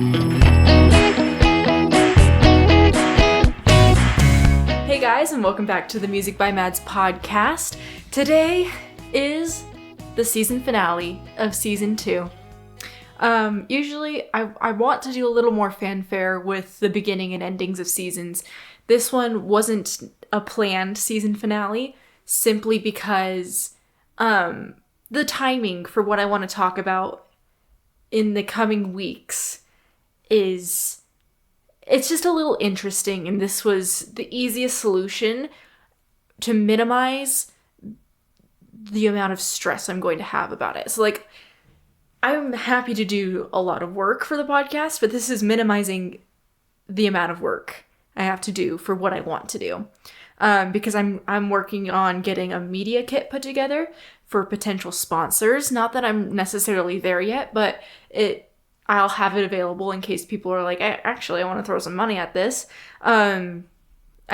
Hey guys, and welcome back to the Music by Mads podcast. Today is the season finale of season 2. Usually I want to do a little more fanfare with the beginning and endings of seasons. This one wasn't a planned season finale, simply because the timing for what I want to talk about in the coming weeks it's just a little interesting, and this was the easiest solution to minimize the amount of stress I'm going to have about it. So, I'm happy to do a lot of work for the podcast, but this is minimizing the amount of work I have to do for what I want to do. Because I'm working on getting a media kit put together for potential sponsors. Not that I'm necessarily there yet, but I'll have it available in case people are like, actually, I want to throw some money at this. I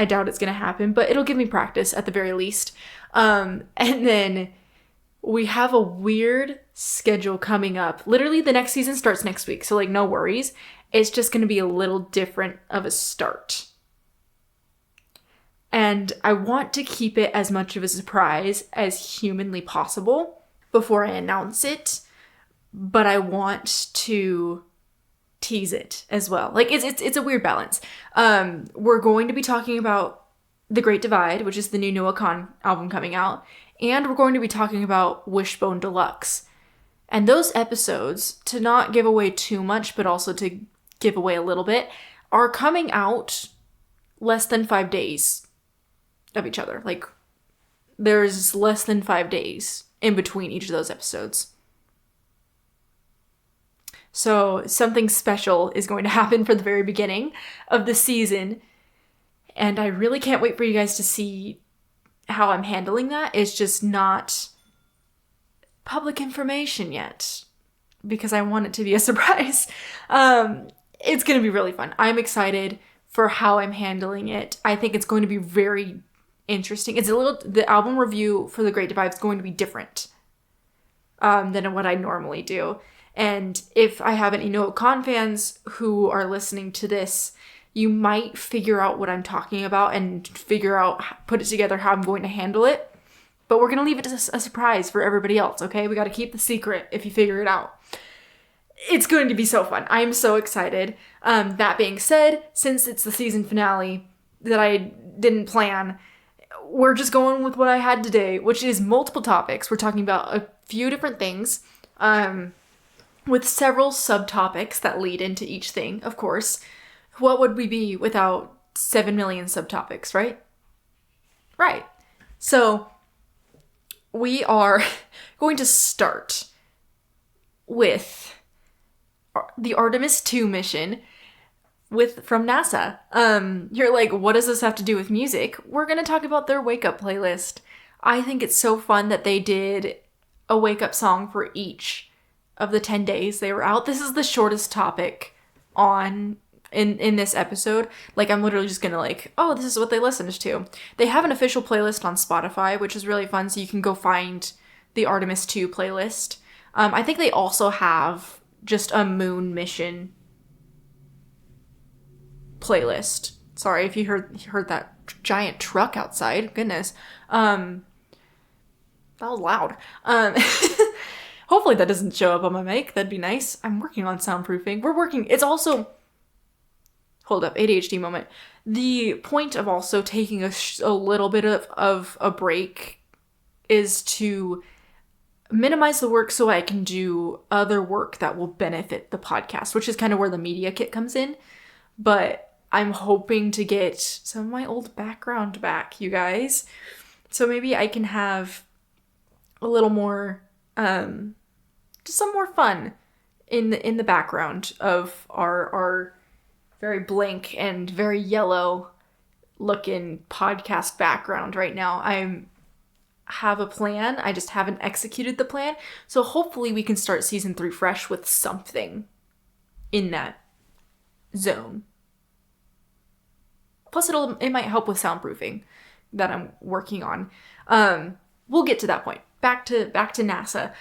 doubt it's going to happen, but it'll give me practice at the very least. And then we have a weird schedule coming up. Literally, the next season starts next week, so no worries. It's just going to be a little different of a start. And I want to keep it as much of a surprise as humanly possible before I announce it. But I want to tease it as well. It's a weird balance. We're going to be talking about The Great Divide, which is the new Noah Kahan album coming out. And we're going to be talking about Wishbone Deluxe. And those episodes, to not give away too much, but also to give away a little bit, are coming out less than 5 days of each other. There's less than 5 days in between each of those episodes. So something special is going to happen for the very beginning of the season. And I really can't wait for you guys to see how I'm handling that. It's just not public information yet, because I want it to be a surprise. It's going to be really fun. I'm excited for how I'm handling it. I think it's going to be very interesting. The album review for The Great Divide is going to be different than what I normally do. And if I have any Noah Kahan fans who are listening to this, you might figure out what I'm talking about and put it together how I'm going to handle it. But we're going to leave it as a surprise for everybody else, okay? We got to keep the secret if you figure it out. It's going to be so fun. I'm so excited. That being said, since it's the season finale that I didn't plan, we're just going with what I had today, which is multiple topics. We're talking about a few different things. With several subtopics that lead into each thing, of course. What would we be without 7 million subtopics, right? Right. So, we are going to start with the Artemis 2 mission from NASA. You're like, what does this have to do with music? We're going to talk about their wake-up playlist. I think it's so fun that they did a wake-up song for each of the 10 days they were out. This is the shortest topic in this episode. I'm literally just gonna this is what they listened to. They have an official playlist on Spotify, which is really fun, so you can go find the Artemis 2 playlist. I think they also have just a moon mission playlist. Sorry if you heard that giant truck outside. Goodness. That was loud. Hopefully that doesn't show up on my mic. That'd be nice. I'm working on soundproofing. It's also... Hold up, ADHD moment. The point of also taking a little bit of a break is to minimize the work so I can do other work that will benefit the podcast, which is kind of where the media kit comes in. But I'm hoping to get some of my old background back, you guys. So maybe I can have a little more... just some more fun in the background of our very blank and very yellow looking podcast background right now. I have a plan. I just haven't executed the plan. So hopefully we can start season 3 fresh with something in that zone. Plus it might help with soundproofing that I'm working on. We'll get to that point. Back to NASA.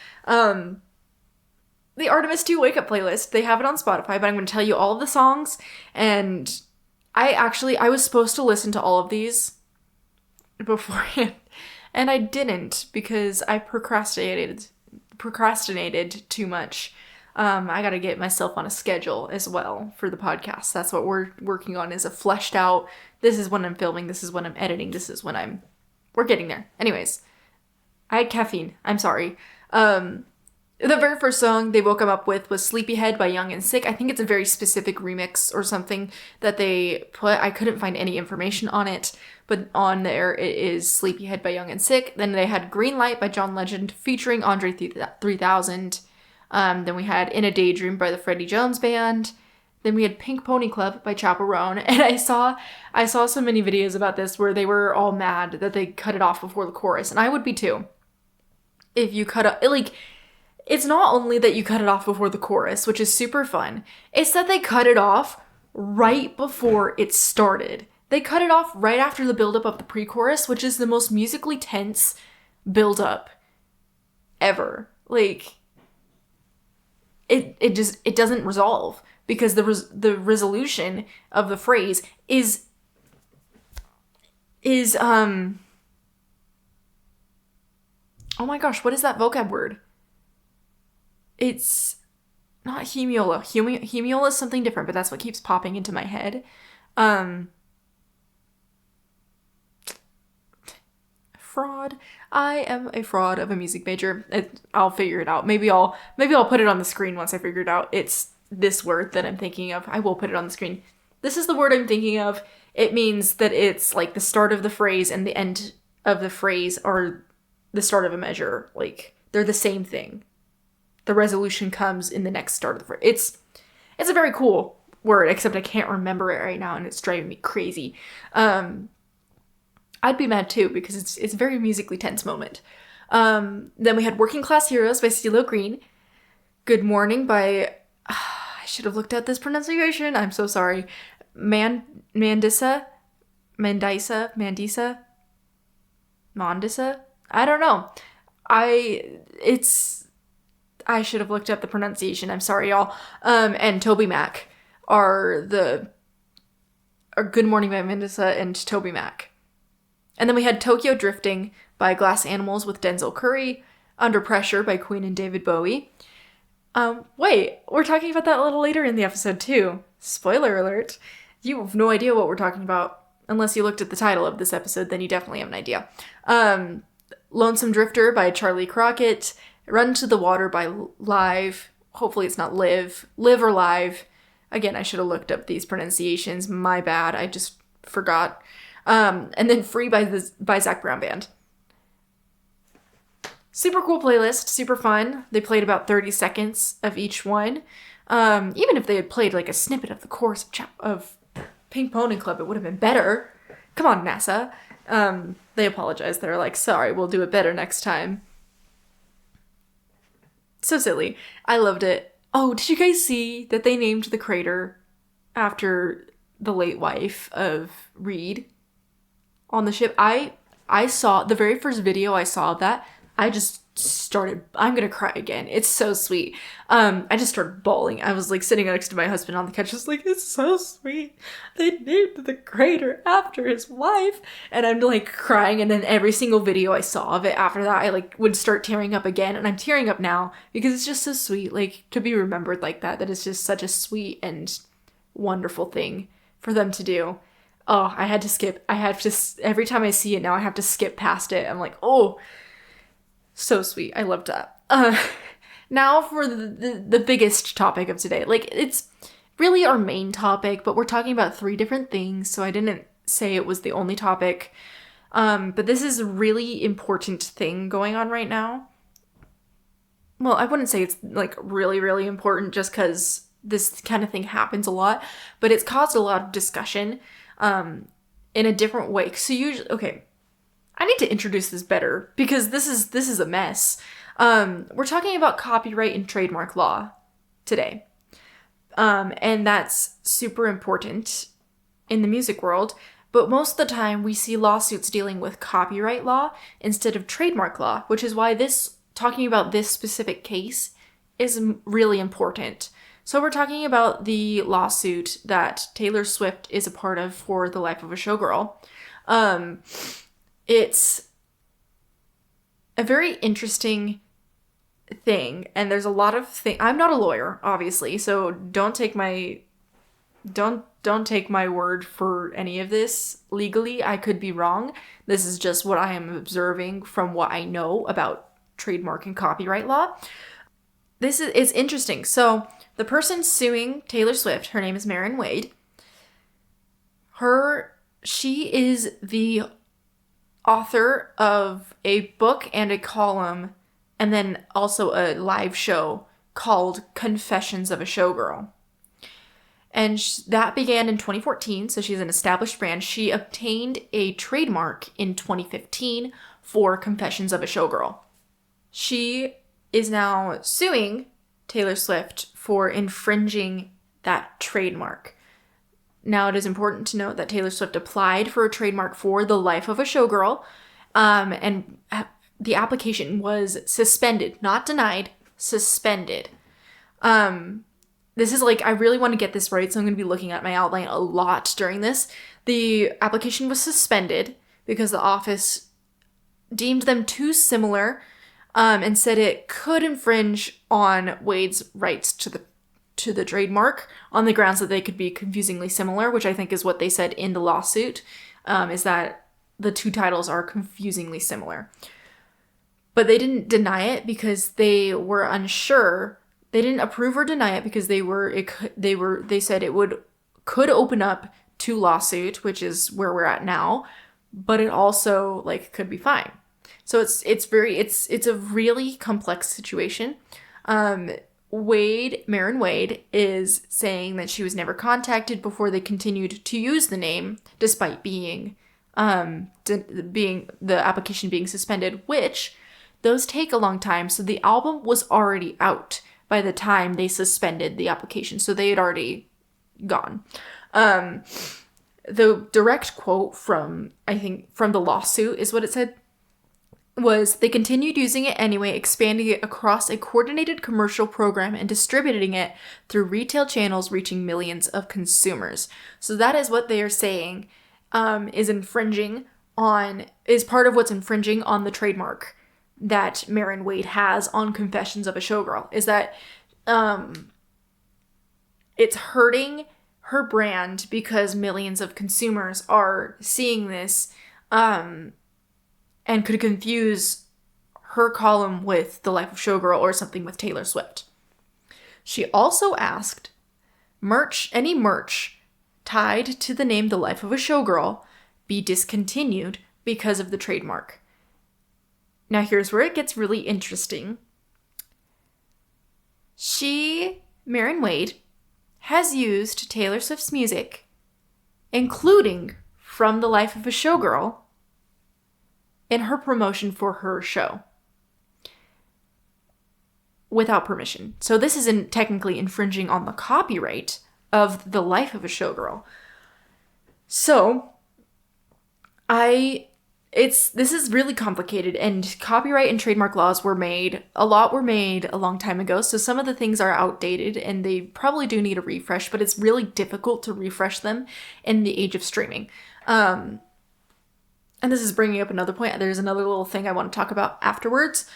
the Artemis 2 Wake Up playlist. They have it on Spotify, but I'm going to tell you all of the songs. And I was supposed to listen to all of these beforehand, and I didn't because I procrastinated too much. I got to get myself on a schedule as well for the podcast. That's what we're working on, is a fleshed out, this is when I'm filming, this is when I'm editing, this is when we're getting there. Anyways, I had caffeine. I'm sorry. The very first song they woke him up with was Sleepyhead by Young and Sick. I think it's a very specific remix or something that they put. I couldn't find any information on it, but on there it is Sleepyhead by Young and Sick. Then they had Green Light by John Legend featuring Andre 3000. Then we had In a Daydream by the Freddie Jones Band. Then we had Pink Pony Club by Chaperone. And I saw so many videos about this where they were all mad that they cut it off before the chorus. And I would be too. If you cut up, like, it's not only that you cut it off before the chorus, which is super fun. It's that they cut it off right before it started. They cut it off right after the buildup of the pre-chorus, which is the most musically tense buildup ever. Like, it doesn't resolve because the resolution of the phrase is oh my gosh, what is that vocab word? It's not hemiola. Hemiola is something different, but that's what keeps popping into my head. Fraud. I am a fraud of a music major. I'll figure it out. Maybe I'll put it on the screen once I figure it out. It's this word that I'm thinking of. I will put it on the screen. This is the word I'm thinking of. It means that it's like the start of the phrase and the end of the phrase are the start of a measure. Like, they're the same thing. The resolution comes in the next start of the phrase. It's a very cool word, except I can't remember it right now and it's driving me crazy. I'd be mad too because it's a very musically tense moment. Then we had Working Class Heroes by CeeLo Green. Good Morning by, I should have looked at this pronunciation. I'm so sorry. Mandisa? I don't know. I should have looked up the pronunciation. I'm sorry, y'all. And Toby Mac are Good Morning by Mandisa and Toby Mac. And then we had Tokyo Drifting by Glass Animals with Denzel Curry. Under Pressure by Queen and David Bowie. Wait, we're talking about that a little later in the episode too. Spoiler alert. You have no idea what we're talking about. Unless you looked at the title of this episode, then you definitely have an idea. Lonesome Drifter by Charlie Crockett. Run to the Water by Live. Hopefully it's not Live. Live or Live. Again, I should have looked up these pronunciations. My bad. I just forgot. And then Free by Zac Brown Band. Super cool playlist. Super fun. They played about 30 seconds of each one. Even if they had played like a snippet of the chorus of Pink Pony Club, it would have been better. Come on, NASA. They apologized. They're like, sorry, we'll do it better next time. So silly. I loved it. Oh, did you guys see that they named the crater after the late wife of Reed on the ship? I saw the very first video I saw of that. I just started, I'm gonna cry again. It's so sweet. I just started bawling. I was like sitting next to my husband on the couch, just like, it's so sweet. They named the crater after his wife. And I'm like crying. And then every single video I saw of it after that, I like would start tearing up again. And I'm tearing up now because it's just so sweet. Like, to be remembered like that is just such a sweet and wonderful thing for them to do. Oh, every time I see it now, I have to skip past it. I'm like, oh, so sweet. I loved that. Now for the biggest topic of today. Like, it's really our main topic, but we're talking about 3 different things, so I didn't say it was the only topic. But this is a really important thing going on right now. Well, I wouldn't say it's, like, really, really important just because this kind of thing happens a lot, but it's caused a lot of discussion in a different way. So usually, okay, I need to introduce this better because this is a mess. We're talking about copyright and trademark law today. And that's super important in the music world. But most of the time we see lawsuits dealing with copyright law instead of trademark law, which is why talking about this specific case is really important. So we're talking about the lawsuit that Taylor Swift is a part of for The Life of a Showgirl. It's a very interesting thing, and there's a lot of things. I'm not a lawyer, obviously, so don't take my word for any of this legally. I could be wrong. This is just what I am observing from what I know about trademark and copyright law. It's interesting. So the person suing Taylor Swift, her name is Marin Wade. She is the author of a book and a column, and then also a live show called Confessions of a Showgirl. And that began in 2014, so she's an established brand. She obtained a trademark in 2015 for Confessions of a Showgirl. She is now suing Taylor Swift for infringing that trademark. Now, it is important to note that Taylor Swift applied for a trademark for The Life of a Showgirl, and the application was suspended, not denied, suspended. This is I really want to get this right, so I'm going to be looking at my outline a lot during this. The application was suspended because the office deemed them too similar, and said it could infringe on Wade's rights to the trademark on the grounds that they could be confusingly similar, which I think is what they said in the lawsuit, is that the two titles are confusingly similar. But they didn't deny it because they were unsure. They didn't approve or deny it because they said it could open up to lawsuit, which is where we're at now, but it also could be fine. So it's a really complex situation. Marin Wade is saying that she was never contacted before they continued to use the name, despite being the application being suspended, which those take a long time. So the album was already out by the time they suspended the application. So they had already gone. The direct quote from the lawsuit is what it said was, they continued using it anyway, expanding it across a coordinated commercial program and distributing it through retail channels, reaching millions of consumers. So that is what they are saying is part of what's infringing on the trademark that Marin Wade has on Confessions of a Showgirl, is that it's hurting her brand because millions of consumers are seeing this and could confuse her column with The Life of Showgirl or something with Taylor Swift. She also asked any merch tied to the name The Life of a Showgirl be discontinued because of the trademark. Now here's where it gets really interesting. Marin Wade, has used Taylor Swift's music, including from The Life of a Showgirl, in her promotion for her show without permission. So this isn't technically infringing on the copyright of The Life of a Showgirl. So this is really complicated, and copyright and trademark laws were made a long time ago. So some of the things are outdated and they probably do need a refresh, but it's really difficult to refresh them in the age of streaming. And this is bringing up another point. There's another little thing I want to talk about afterwards.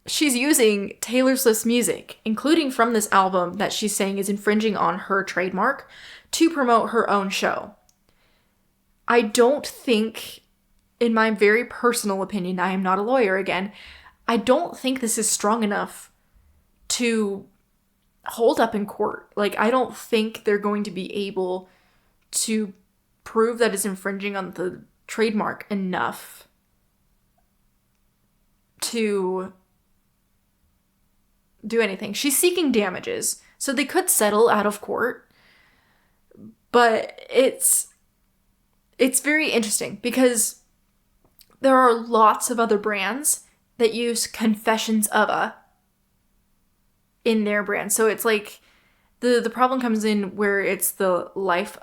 She's using Taylor Swift's music, including from this album that she's saying is infringing on her trademark, to promote her own show. I don't think, in my very personal opinion, I am not a lawyer again, I don't think this is strong enough to hold up in court. I don't think they're going to be able to prove that it's infringing on the trademark enough to do anything. She's seeking damages, so they could settle out of court, but it's very interesting because there are lots of other brands that use Confessions of a in their brand. So it's the problem comes in where it's the life.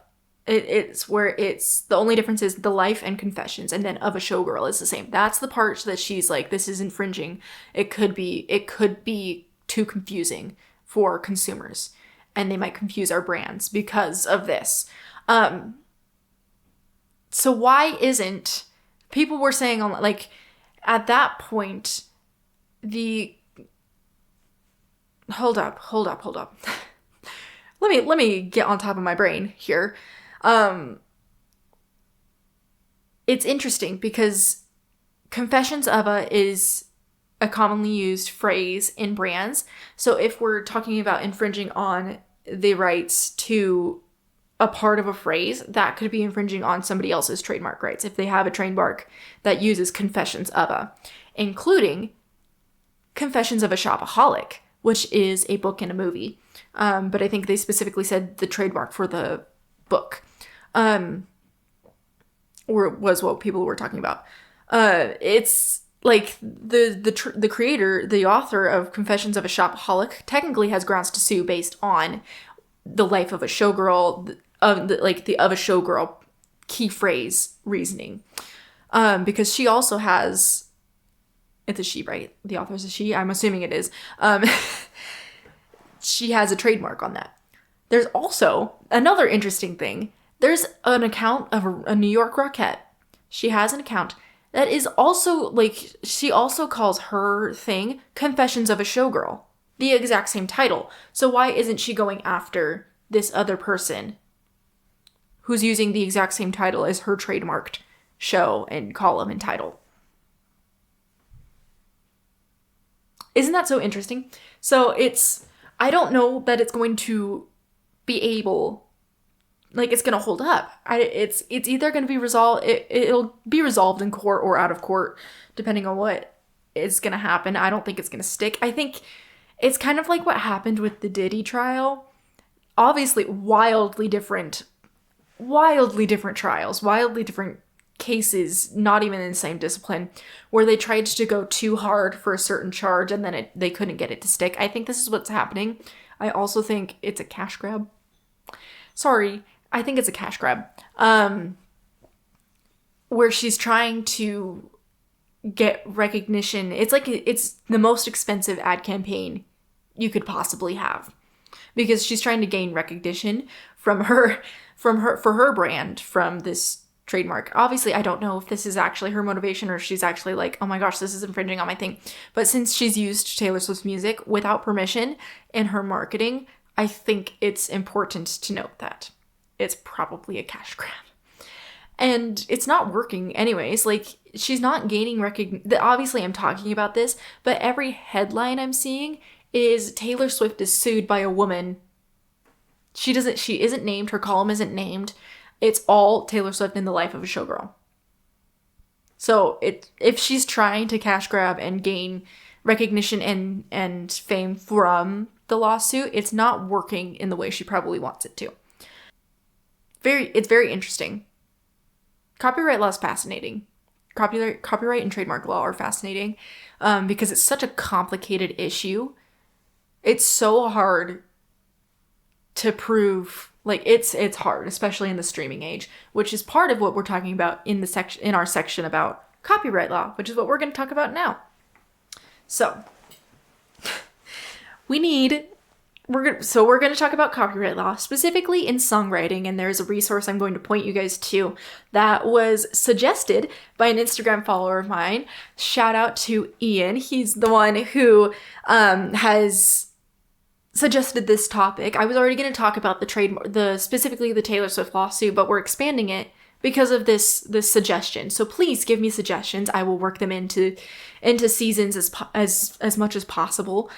It's where it's the only difference is The Life and Confessions, and then Of a Showgirl is the same. That's the part that she's this is infringing. It could be too confusing for consumers, and they might confuse our brands because of this. So why isn't, people were saying, like, at that point, hold up. let me get on top of my brain here. It's interesting because Confessions of a is a commonly used phrase in brands. So if we're talking about infringing on the rights to a part of a phrase, that could be infringing on somebody else's trademark rights if they have a trademark that uses Confessions of a, including Confessions of a Shopaholic, which is a book and a movie. But I think they specifically said the trademark for the book, or was what people were talking about. It's like the creator, the author of Confessions of a Shopaholic, technically has grounds to sue based on the life of a showgirl, of a showgirl key phrase reasoning, because she also has, it's a she, right? The author's a she. I'm assuming it is. She has a trademark on that. There's also another interesting thing. There's an account of a New York Rockette. She has an account that is also, like, she also calls her thing Confessions of a Showgirl. The exact same title. So why isn't she going after this other person who's using the exact same title as her trademarked show and column and title? Isn't that so interesting? So I don't know that it's going to be able, like, it's going to hold up. It's either going to be resolved, it'll be resolved in court or out of court, depending on what is going to happen. I don't think it's going to stick. I think it's kind of like what happened with the Diddy trial. Obviously, wildly different trials, wildly different cases, not even in the same discipline, where they tried to go too hard for a certain charge and then they couldn't get it to stick. I think this is what's happening. I also think it's a cash grab. Sorry, I think it's a cash grab. Where she's trying to get recognition. It's like it's the most expensive ad campaign you could possibly have, because she's trying to gain recognition for her brand from this trademark. Obviously, I don't know if this is actually her motivation or she's actually like, oh my gosh, this is infringing on my thing. But since she's used Taylor Swift's music without permission in her marketing, I think it's important to note that it's probably a cash grab. And it's not working anyways. Like, she's not gaining recognition. Obviously, I'm talking about this, but every headline I'm seeing is Taylor Swift is sued by a woman. She isn't named. Her column isn't named. It's all Taylor Swift in the life of a showgirl. So if she's trying to cash grab and gain recognition and fame from the lawsuit, it's not working in the way she probably wants it to. It's very interesting. Copyright law is fascinating. Copyright and trademark law are fascinating because it's such a complicated issue. It's so hard to prove. Like, it's hard, especially in the streaming age, which is part of what we're talking about in our section about copyright law, which is what we're going to talk about now. So, we're going to talk about copyright law, specifically in songwriting, and there's a resource I'm going to point you guys to that was suggested by an Instagram follower of mine. Shout out to Ian. He's the one who has suggested this topic. I was already going to talk about specifically the Taylor Swift lawsuit, but we're expanding it because of this suggestion. So please give me suggestions. I will work them into seasons as much as possible.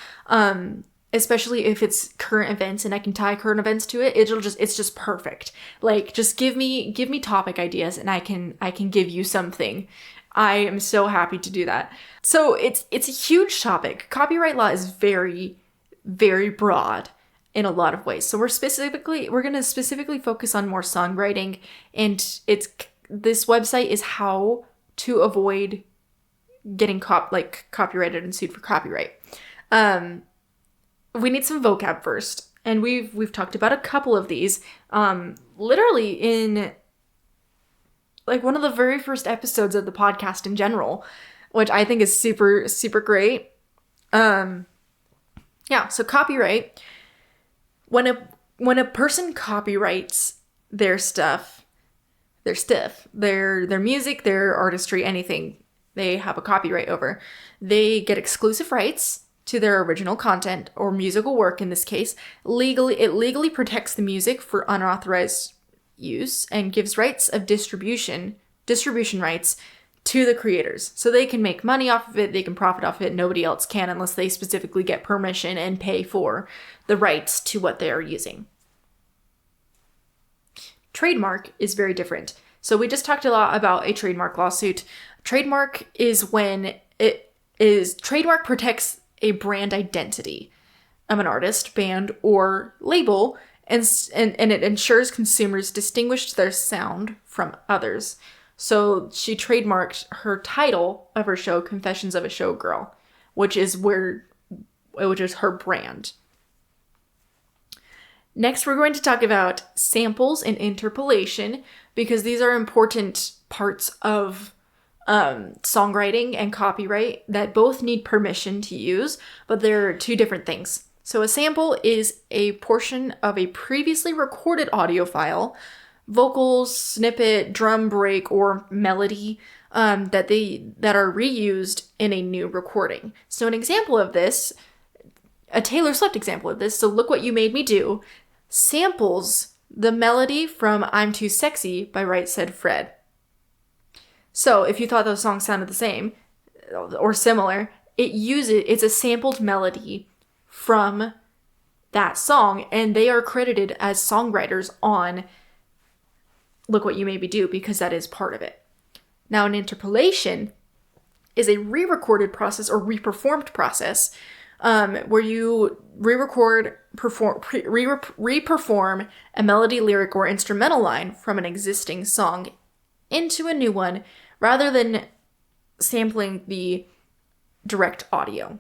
Especially if it's current events and I can tie current events to it. It's just perfect. Like, just give me topic ideas and I can give you something. I am so happy to do that. So it's a huge topic. Copyright law is very, very broad in a lot of ways. So we're going to specifically focus on more songwriting, and this website is how to avoid getting copyrighted and sued for copyright. We need some vocab first, and we've talked about a couple of these literally in like one of the very first episodes of the podcast in general, which I think is super, super great. Yeah, so copyright, when a person copyrights their stuff, their music, their artistry, anything they have a copyright over, they get exclusive rights to their original content or musical work in this case. It legally protects the music for unauthorized use and gives rights of distribution rights to the creators. So they can make money off of it, they can profit off of it. Nobody else can unless they specifically get permission and pay for the rights to what they are using. Trademark is very different. So we just talked a lot about a trademark lawsuit. Trademark is when trademark protects a brand identity of an artist, band, or label, and it ensures consumers distinguish their sound from others. So she trademarked her title of her show, Confessions of a Showgirl, which is her brand. Next, we're going to talk about samples and interpolation, because these are important parts of songwriting and copyright that both need permission to use, but they're two different things. So a sample is a portion of a previously recorded audio file, vocals, snippet, drum break, or melody that are reused in a new recording. So an example of this, a Taylor Swift example of this, so Look What You Made Me Do, samples the melody from I'm Too Sexy by Right Said Fred. So if you thought those songs sounded the same or similar, it's a sampled melody from that song, and they are credited as songwriters on Look What You Made Me Do because that is part of it. Now, an interpolation is a re-recorded process or re-performed process where you re-perform a melody, lyric, or instrumental line from an existing song into a new one rather than sampling the direct audio.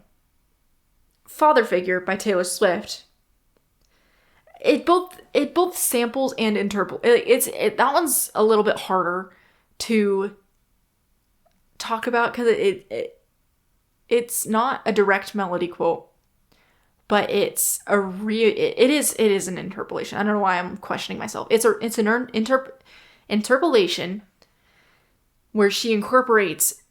Father Figure by Taylor Swift. It both samples and interpolates. That one's a little bit harder to talk about because it's not a direct melody quote, but it is an interpolation. I don't know why I'm questioning myself. It's an interpolation where she incorporates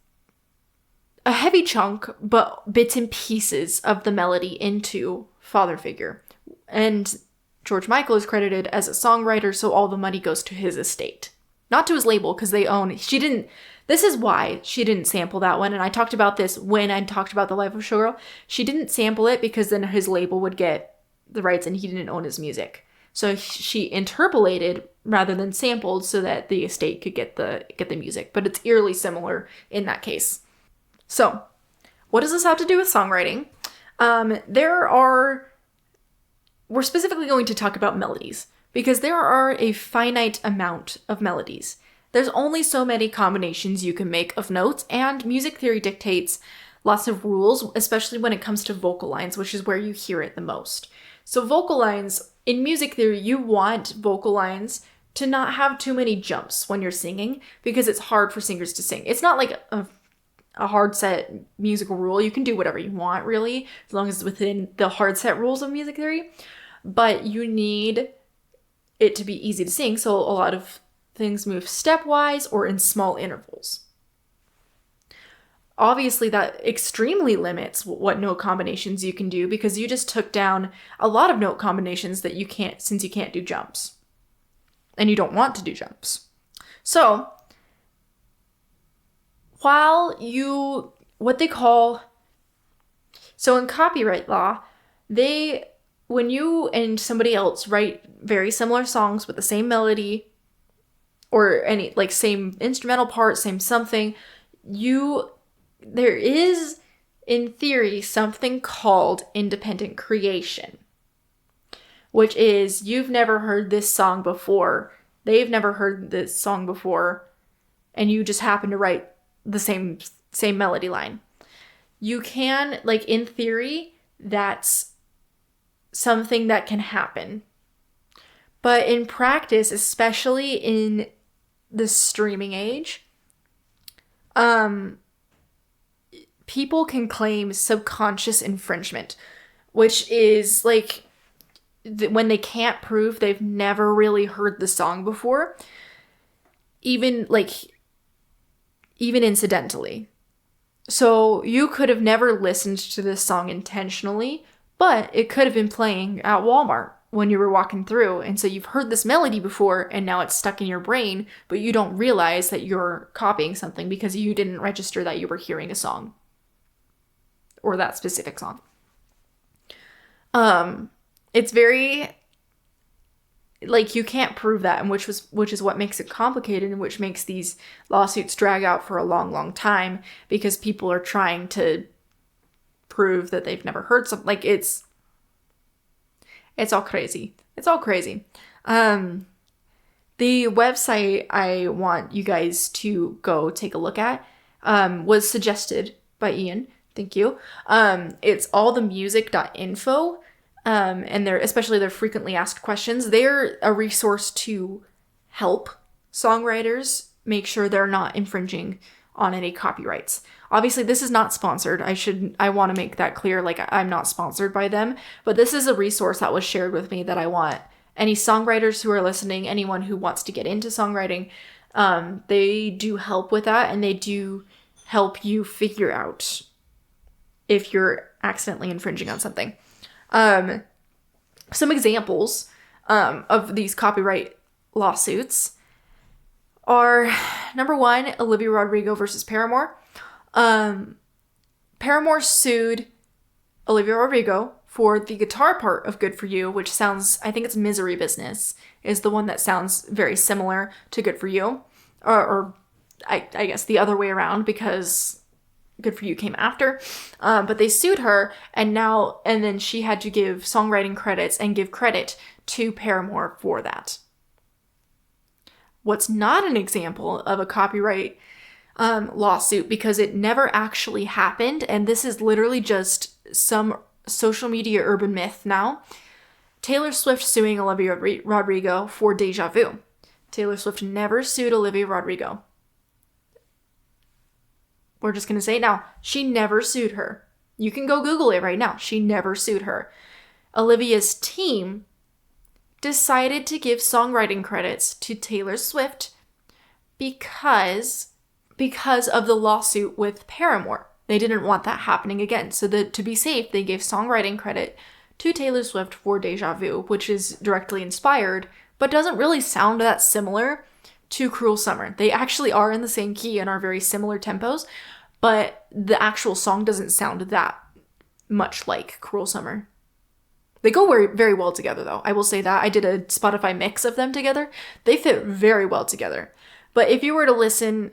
a heavy chunk, but bits and pieces of the melody into Father Figure. And George Michael is credited as a songwriter, so all the money goes to his estate. Not to his label, because this is why she didn't sample that one, and I talked about this when I talked about The Life of Showgirl. She didn't sample it because then his label would get the rights and he didn't own his music. So she interpolated rather than sampled so that the estate could get the music. But it's eerily similar in that case. So, what does this have to do with songwriting? We're specifically going to talk about melodies because there are a finite amount of melodies. There's only so many combinations you can make of notes, and music theory dictates lots of rules, especially when it comes to vocal lines, which is where you hear it the most. So vocal lines, in music theory, you want vocal lines to not have too many jumps when you're singing because it's hard for singers to sing. It's not like a hard set musical rule. You can do whatever you want, really, as long as it's within the hard set rules of music theory. But you need it to be easy to sing, so a lot of things move stepwise or in small intervals. Obviously, that extremely limits what note combinations you can do because you just took down a lot of note combinations that you can't, since you can't do jumps. And you don't want to do jumps. So, so in copyright law, when you and somebody else write very similar songs with the same melody or any same instrumental part, same something, there is in theory something called independent creation, which is you've never heard this song before, they've never heard this song before, and you just happen to write the same melody line. You can, in theory, that's something that can happen. But in practice, especially in the streaming age, people can claim subconscious infringement, which is like when they can't prove they've never really heard the song before, even incidentally. So you could have never listened to this song intentionally, but it could have been playing at Walmart when you were walking through. And so you've heard this melody before and now it's stuck in your brain, but you don't realize that you're copying something because you didn't register that you were hearing a song or that specific song. It's very, like, you can't prove that, and which is what makes it complicated and which makes these lawsuits drag out for a long, long time, because people are trying to prove that they've never heard something. Like, it's all crazy. It's all crazy. The website I want you guys to go take a look at was suggested by Ian. Thank you. It's allthemusic.info. And especially their frequently asked questions. They're a resource to help songwriters make sure they're not infringing on any copyrights. Obviously, this is not sponsored. I want to make that clear. Like, I'm not sponsored by them, but this is a resource that was shared with me that I want any songwriters who are listening, anyone who wants to get into songwriting, they do help with that, and they do help you figure out if you're accidentally infringing on something. Some examples of these copyright lawsuits are, number one, Olivia Rodrigo versus Paramore. Paramore sued Olivia Rodrigo for the guitar part of Good For You, which sounds, I think it's Misery Business, is the one that sounds very similar to Good For You. Or I guess the other way around, because Good For You came after, but they sued her, and then she had to give songwriting credits and give credit to Paramore for that. What's not an example of a copyright lawsuit, because it never actually happened, and this is literally just some social media urban myth now. Taylor Swift suing Olivia Rodrigo for Deja Vu. Taylor Swift never sued Olivia Rodrigo. We're just going to say it now. She never sued her. You can go Google it right now. She never sued her. Olivia's team decided to give songwriting credits to Taylor Swift because of the lawsuit with Paramore. They didn't want that happening again. So to be safe, they gave songwriting credit to Taylor Swift for Deja Vu, which is directly inspired, but doesn't really sound that similar to Cruel Summer. They actually are in the same key and are very similar tempos, but the actual song doesn't sound that much like Cruel Summer. They go very, very well together, though. I will say that. I did a Spotify mix of them together. They fit very well together. But if you were to listen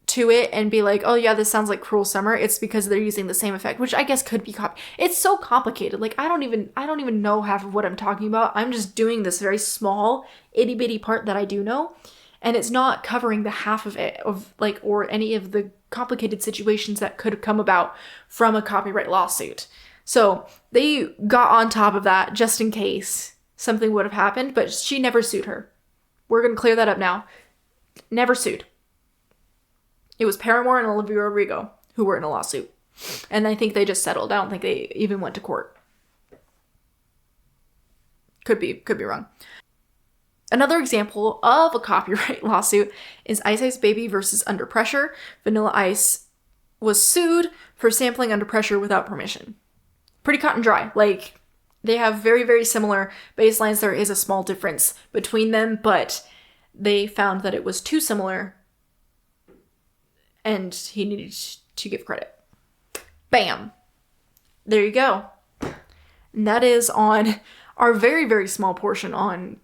to it and be like, oh yeah, this sounds like Cruel Summer, it's because they're using the same effect, which I guess could be It's so complicated. Like, I don't even know half of what I'm talking about. I'm just doing this very small, itty bitty part that I do know, and it's not covering the half of it, or any of the complicated situations that could come about from a copyright lawsuit. So they got on top of that just in case something would have happened, but she never sued her. We're going to clear that up now. Never sued. It was Paramore and Olivia Rodrigo who were in a lawsuit. And I think they just settled. I don't think they even went to court. Could be wrong. Another example of a copyright lawsuit is Ice Ice Baby versus Under Pressure. Vanilla Ice was sued for sampling Under Pressure without permission. Pretty cut and dry. Like, they have very, very similar bass lines. There is a small difference between them, but they found that it was too similar and he needed to give credit. Bam. There you go. And that is on our very, very small portion on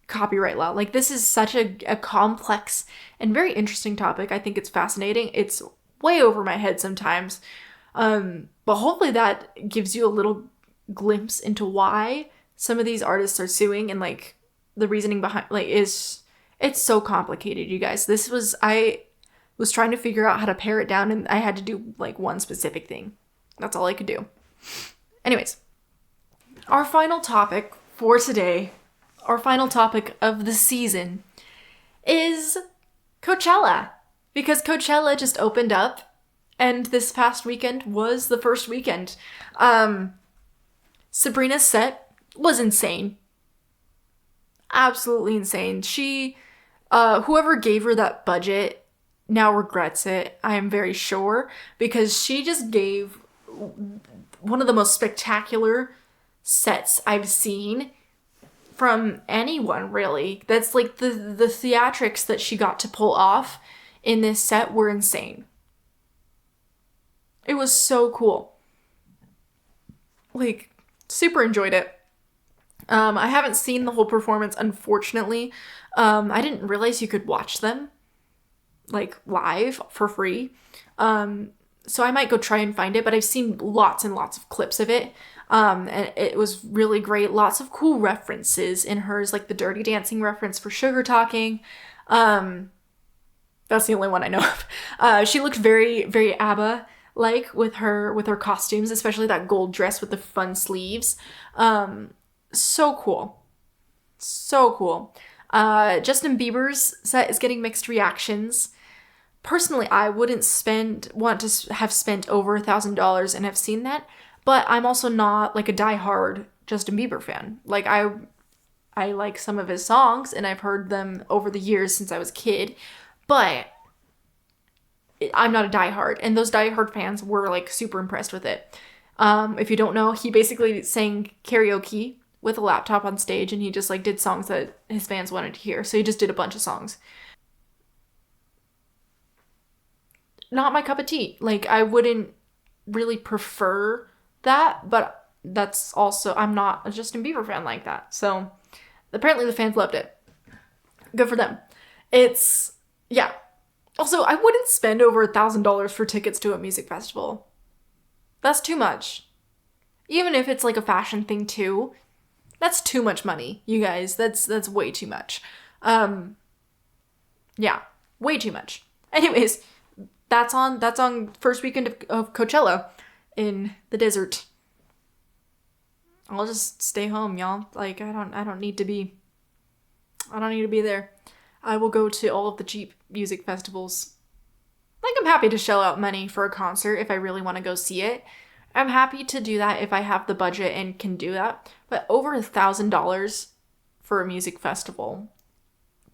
copyright law. Like, this is such a complex and very interesting topic. I think it's fascinating. It's way over my head sometimes. But hopefully that gives you a little glimpse into why some of these artists are suing, and like the reasoning behind, like, it's so complicated, you guys. I was trying to figure out how to pare it down, and I had to do like one specific thing. That's all I could do. Anyways, our final topic for today, our final topic of the season, is Coachella. Because Coachella just opened up, and this past weekend was the first weekend. Sabrina's set was insane. Absolutely insane. She, whoever gave her that budget now regrets it, I am very sure, because she just gave one of the most spectacular sets I've seen from anyone, really. That's like the theatrics that she got to pull off in this set were insane. It was so cool. Like, super enjoyed it. I haven't seen the whole performance, unfortunately. I didn't realize you could watch them, like, live for free. So I might go try and find it, but I've seen lots and lots of clips of it. And it was really great. Lots of cool references in hers, like the Dirty Dancing reference for Sugar Talking. That's the only one I know of. She looked very, very ABBA-like with her costumes, especially that gold dress with the fun sleeves. So cool. So cool. Justin Bieber's set is getting mixed reactions. Personally, I wouldn't want to have spent over $1,000 and have seen that, but I'm also not like a diehard Justin Bieber fan. Like, I like some of his songs and I've heard them over the years since I was a kid, but I'm not a diehard, and those diehard fans were like super impressed with it. If you don't know, he basically sang karaoke with a laptop on stage, and he just like did songs that his fans wanted to hear. So he just did a bunch of songs. Not my cup of tea. Like, I wouldn't really prefer that, but that's also, I'm not a Justin Bieber fan like that. So apparently the fans loved it. Good for them. Yeah. Also, I wouldn't spend over $1,000 for tickets to a music festival. That's too much. Even if it's like a fashion thing too, that's too much money, you guys. That's way too much. Yeah, way too much. Anyways, that's on first weekend of Coachella in the desert. I'll just stay home, y'all. Like, I don't need to be there. I will go to all of the cheap music festivals. Like, I'm happy to shell out money for a concert if I really want to go see it. I'm happy to do that if I have the budget and can do that. But over $1,000 for a music festival,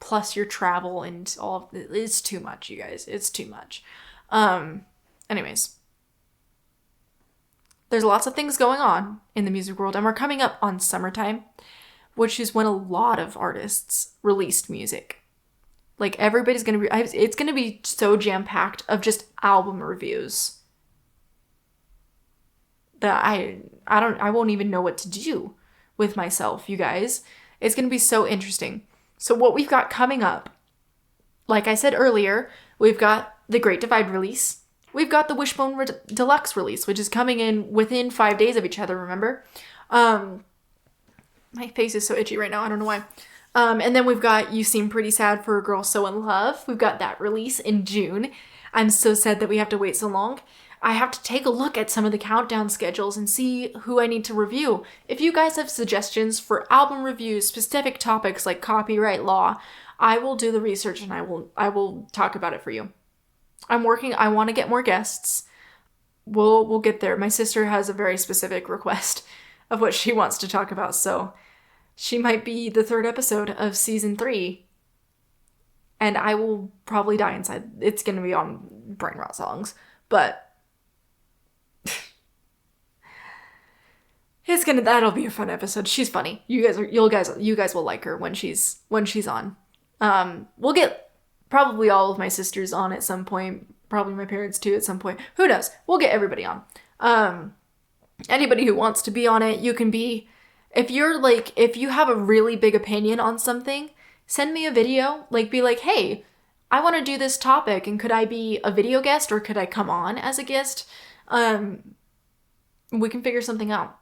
plus your travel and all of it, it's too much, you guys. It's too much. Anyways. There's lots of things going on in the music world, and we're coming up on summertime, which is when a lot of artists released music. Like, everybody's gonna be, it's gonna be so jam-packed of just album reviews that I won't even know what to do with myself, you guys. It's gonna be so interesting. So what we've got coming up, like I said earlier, we've got the Great Divide release. We've got the Wishbone Deluxe release, which is coming in within 5 days of each other, remember? My face is so itchy right now, I don't know why. And then we've got You Seem Pretty Sad for a Girl So in Love. We've got that release in June. I'm so sad that we have to wait so long. I have to take a look at some of the countdown schedules and see who I need to review. If you guys have suggestions for album reviews, specific topics like copyright law, I will do the research and I will talk about it for you. I want to get more guests. We'll get there. My sister has a very specific request of what she wants to talk about, so she might be the 3rd episode of season 3. And I will probably die inside. It's going to be on Brain Rot Songs. But that'll be a fun episode. She's funny. You guys will like her when she's on. We'll get probably all of my sisters on at some point. Probably my parents too at some point. Who knows? We'll get everybody on. Anybody who wants to be on it, you can be. If you have a really big opinion on something, send me a video. Like, be like, hey, I want to do this topic, and could I be a video guest or could I come on as a guest? We can figure something out.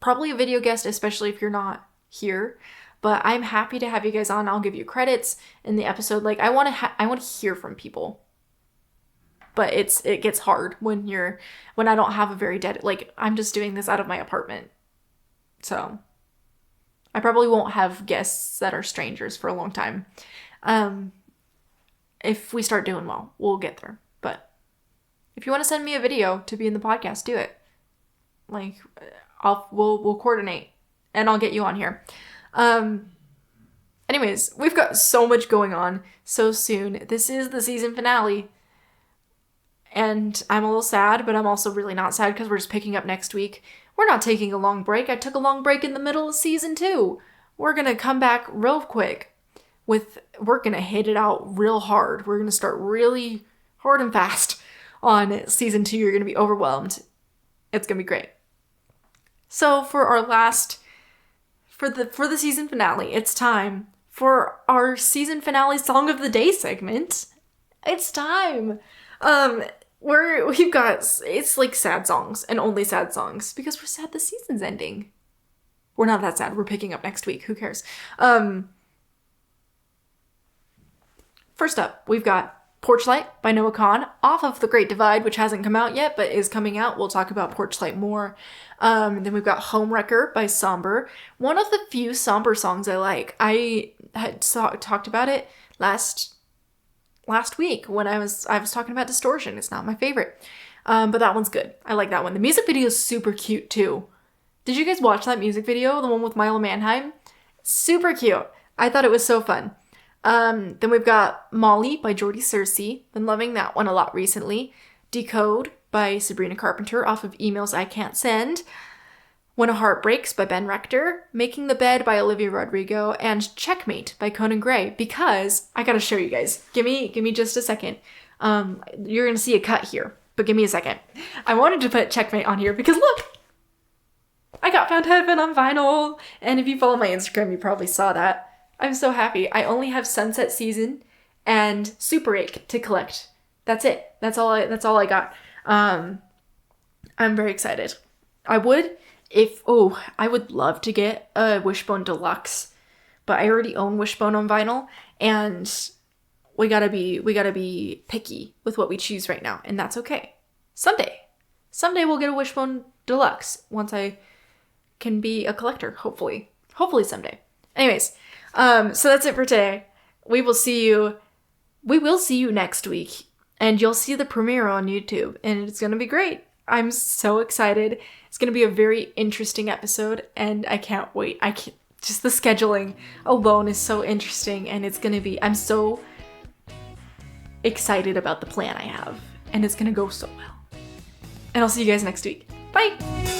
Probably a video guest, especially if you're not here. But I'm happy to have you guys on. I'll give you credits in the episode. Like, I want to hear from people. But it gets hard when I don't have a very like, I'm just doing this out of my apartment. So I probably won't have guests that are strangers for a long time. If we start doing well, we'll get there. But if you want to send me a video to be in the podcast, do it. Like, we'll coordinate and I'll get you on here. Anyways, we've got so much going on so soon. This is the season finale. And I'm a little sad, but I'm also really not sad because we're just picking up next week. We're not taking a long break. I took a long break in the middle of season 2. We're going to come back real quick we're going to hit it out real hard. We're going to start really hard and fast on season 2. You're going to be overwhelmed. It's going to be great. So for our for the season finale, it's time for our season finale song of the day segment. It's time. We've got, it's like sad songs and only sad songs because we're sad the season's ending. We're not that sad. We're picking up next week. Who cares? First up, we've got Porch Light by Noah Kahan off of The Great Divide, which hasn't come out yet, but is coming out. We'll talk about Porch Light more. Then we've got Homewrecker by Somber. One of the few Somber songs I like. I had talked about it last week when I was talking about Distortion. It's not my favorite. But that one's good. I like that one. The music video is super cute too. Did you guys watch that music video? The one with Milo Manheim? Super cute. I thought it was so fun. Then we've got Molly by Jordy Searcy. Been loving that one a lot recently. Decode by Sabrina Carpenter off of Emails I Can't Send. When a Heart Breaks by Ben Rector. Making the Bed by Olivia Rodrigo. And Checkmate by Conan Gray. Because I gotta show you guys. Give me just a second. You're gonna see a cut here, but give me a second. I wanted to put Checkmate on here because look! I got Found Heaven on vinyl. And if you follow my Instagram, you probably saw that. I'm so happy. I only have Sunset Season and Super 8 to collect. That's it. That's all I got. I'm very excited. I would love to get a Wishbone Deluxe, but I already own Wishbone on vinyl, and we gotta be picky with what we choose right now, and that's okay. Someday we'll get a Wishbone Deluxe once I can be a collector. Hopefully someday. Anyways. So that's it for today. We will see you next week, and you'll see the premiere on YouTube, and it's going to be great. I'm so excited. It's going to be a very interesting episode, and I can't wait. Just the scheduling alone is so interesting, and I'm so excited about the plan I have, and it's going to go so well. And I'll see you guys next week. Bye!